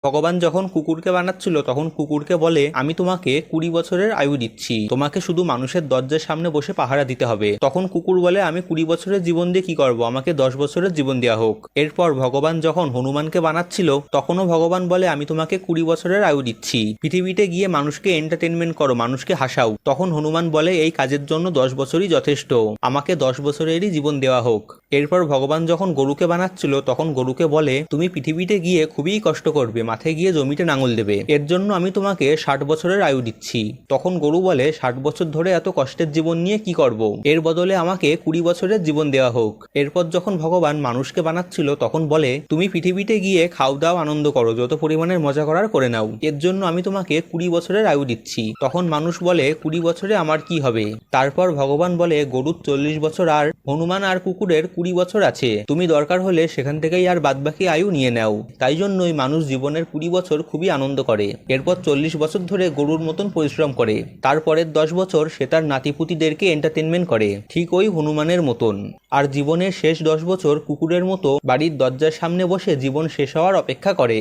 ভগবান যখন কুকুরকে বানাচ্ছিল তখন কুকুরকে বলে, আমি তোমাকে 20 বছরের আয়ু দিচ্ছি, তোমাকে শুধু মানুষের দরজার সামনে বসে পাহারা দিতে হবে। তখন কুকুর বলে, আমি 20 বছরের জীবন দিয়ে কি করব, আমাকে 10 বছরের জীবন দেওয়া হোক। এরপর ভগবান যখন হনুমানকে বানাচ্ছিল তখনও ভগবান বলে, আমি তোমাকে 20 বছরের আয়ু দিচ্ছি, পৃথিবীতে গিয়ে মানুষকে এন্টারটেনমেন্ট করো, মানুষকে হাসাও। তখন হনুমান বলে, এই কাজের জন্য 10 বছরই যথেষ্ট, আমাকে 10 বছরেরই জীবন দেওয়া হোক। এরপর ভগবান যখন গরুকে বানাচ্ছিল তখন গরুকে বলে, তুমি পৃথিবীতে গিয়ে খুবই কষ্ট করবে, মাঠে গিয়ে জমিতে নাঙল দেবে, এর জন্য আমি তোমাকে 60 বছরের আয়ু দিচ্ছি। তখন গরু বলে, 60 বছর ধরে এত কষ্টের জীবন নিয়ে কি করব, এর বদলে আমাকে 20 বছরের জীবন দেওয়া হোক। এরপর যখন ভগবান মানুষকে বানাচ্ছিল তখন বলে, তুমি পৃথিবীতে গিয়ে খাও দাও আনন্দ করো, যত পরিমাণের মজা করার করে নাও, এর জন্য আমি তোমাকে 20 বছরের আয়ু দিচ্ছি। তখন মানুষ বলে, 20 বছরে আমার কি হবে? তারপর ভগবান বলে, গরুর 40 বছর আর হনুমান আর কুকুরের 20 বছর আছে, তুমি দরকার হলে সেখান থেকেই আর বাদবাকি আয়ু নিয়ে নাও। তাই জন্যই মানুষ জীবনের 20 বছর খুবই আনন্দ করে। এরপর 40 বছর ধরে গরুর মতন পরিশ্রম করে, তারপরের 10 বছর সে তার নাতিপুতিদেরকে এন্টারটেনমেন্ট করে, ঠিক ওই হনুমানের মতন। আর জীবনের শেষ 10 বছর কুকুরের মতো বাড়ির দরজার সামনে বসে জীবন শেষ হওয়ার অপেক্ষা করে।